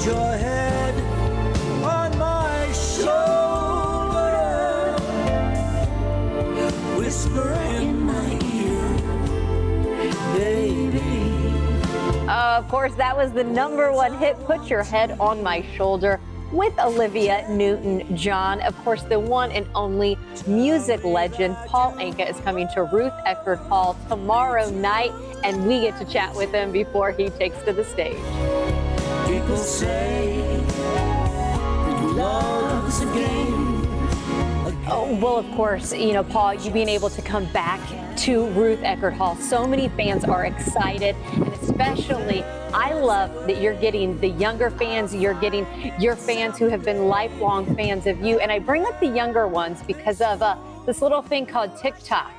Put your head on my shoulder, whisper in my ear, baby. Of course, that was the #1 hit, Put Your Head on My Shoulder, with Olivia Newton-John. Of course, the one and only music legend, Paul Anka, is coming to Ruth Eckerd Hall tomorrow night, and we get to chat with him before he takes to the stage. People say that love's a game. Oh, well, of course, Paul, you being able to come back to Ruth Eckerd Hall. So many fans are excited, and especially I love that you're getting the younger fans, you're getting your fans who have been lifelong fans of you. And I bring up the younger ones because of this little thing called TikTok.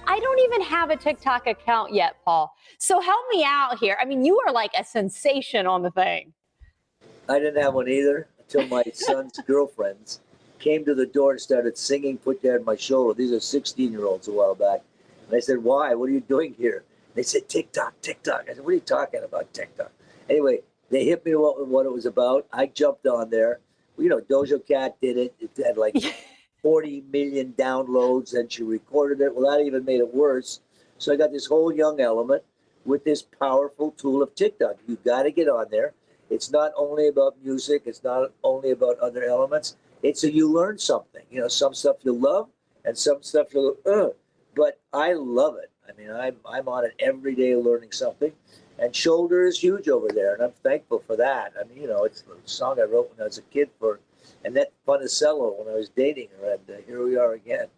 I don't even have a TikTok account yet, Paul. So help me out here. I mean, you are like a sensation on the thing. I didn't have one either until my son's girlfriends came to the door and started singing Put Your Head on My Shoulder. These are 16-year-olds a while back. And I said, why? What are you doing here? They said, TikTok, TikTok. I said, what are you talking about, TikTok? Anyway, they hit me with what it was about. I jumped on there. Doja Cat did it. It had like 40 million downloads, and she recorded it. Well, that even made it worse. So I got this whole young element with this powerful tool of TikTok. You got to get on there. It's not only about music. It's not only about other elements. It's you learn something. Some stuff you'll love, and some stuff you'll but I love it. I mean, I'm on it every day learning something, and Shoulder is huge over there, and I'm thankful for that. I mean, it's a song I wrote when I was a kid for Annette Funicello when I was dating her, and here we are again.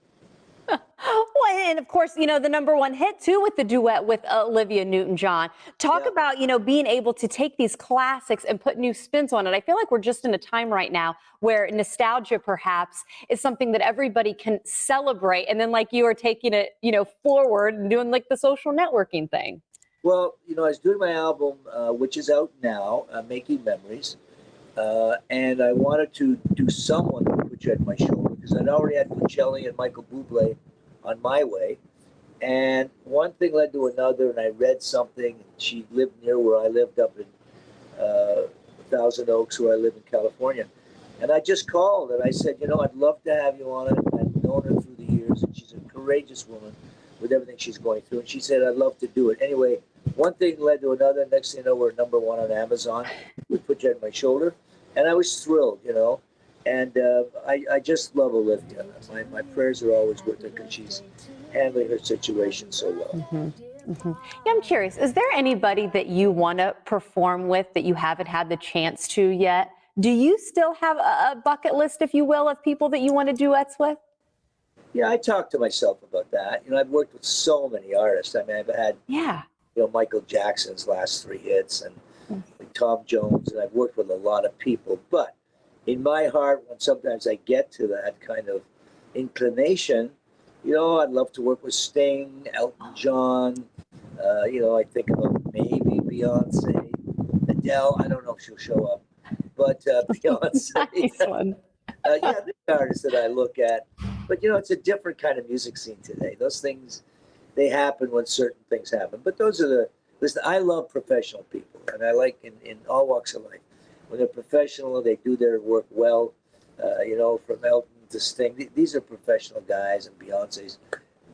Well, and of course, the #1 hit too with the duet with Olivia Newton-John. Talk about, being able to take these classics and put new spins on it. I feel like we're just in a time right now where nostalgia perhaps is something that everybody can celebrate. And then like you are taking it, forward and doing like the social networking thing. Well, I was doing my album, which is out now, Making Memories. And I wanted to do someone who put you at my shoulder because I'd already had Bocelli and Michael Bublé on my way. And one thing led to another, and I read something. And she lived near where I lived up in Thousand Oaks, where I live in California. And I just called and I said, I'd love to have you on it. I've known her through the years, and she's a courageous woman with everything she's going through. And she said, I'd love to do it. Anyway, one thing led to another. Next thing you know, we're #1 on Amazon. We put you on my shoulder. And I was thrilled, And I just love Olivia. My prayers are always with her because she's handling her situation so well. Yeah, I'm curious, is there anybody that you want to perform with that you haven't had the chance to yet? Do you still have a bucket list, if you will, of people that you want to duets with? Yeah, I talk to myself about that. I've worked with so many artists. I mean, I've had, Michael Jackson's last 3 hits and Tom Jones, and I've worked with a lot of people. But in my heart, when sometimes I get to that kind of inclination, I'd love to work with Sting, Elton John. I think about maybe Beyonce, Adele. I don't know if she'll show up, but Beyonce. Nice one. The artists that I look at. But it's a different kind of music scene today. Those things, they happen when certain things happen. But those are listen, I love professional people, and I like in all walks of life. When they're professional, they do their work well. From Elton to Sting, these are professional guys, and Beyonce's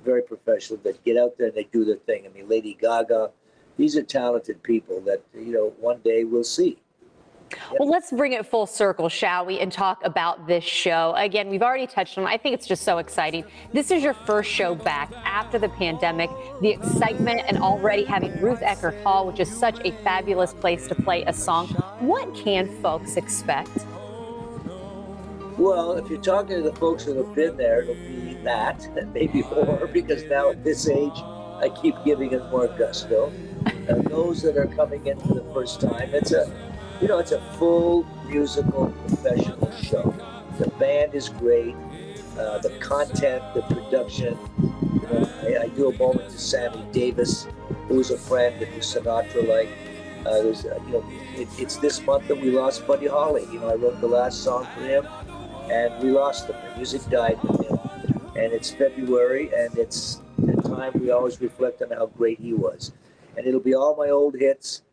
very professional that get out there and they do their thing. I mean, Lady Gaga, these are talented people that, one day we'll see. Well, let's bring it full circle, shall we, and talk about this show. Again, we've already touched on it. I think it's just so exciting. This is your first show back after the pandemic. The excitement and already having Ruth Eckerd Hall, which is such a fabulous place to play a song. What can folks expect? Well, if you're talking to the folks that have been there, it'll be that and maybe more, because now at this age, I keep giving it more gusto. Those that are coming in for the first time, it's a full musical professional show. The band is great. The content, the production. I do a moment to Sammy Davis, who's a friend and who's Sinatra-like. It's this month that we lost Buddy Holly. I wrote the last song for him, and we lost him. The music died with him. And it's February, and it's the time we always reflect on how great he was. And it'll be all my old hits.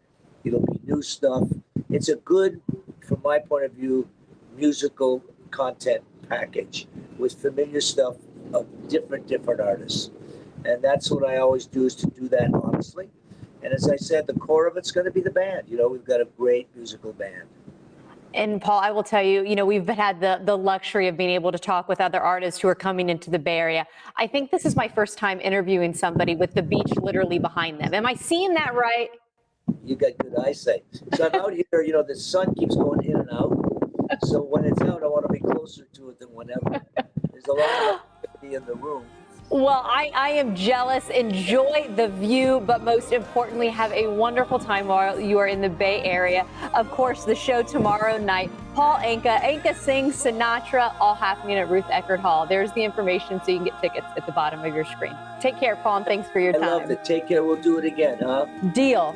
It'll be new stuff. It's a good from my point of view, musical content package with familiar stuff of different artists. And that's what I always do, is to do that honestly. And as I said, the core of it's going to be the band. You know, we've got a great musical band. And Paul, I will tell you, we've had the luxury of being able to talk with other artists who are coming into the Bay Area. I think this is my first time interviewing somebody with the beach literally behind them. Am I seeing that right? You got good eyesight. So I'm out here, you know, the sun keeps going in and out. So when it's out, I want to be closer to it than whenever. There's a lot of activity in the room. Well, I am jealous. Enjoy the view, but most importantly, have a wonderful time while you are in the Bay Area. Of course, the show tomorrow night, Paul Anka. Anka sings Sinatra, all happening at Ruth Eckerd Hall. There's the information so you can get tickets at the bottom of your screen. Take care, Paul, and thanks for your time. I love it. Take care. We'll do it again, huh? Deal.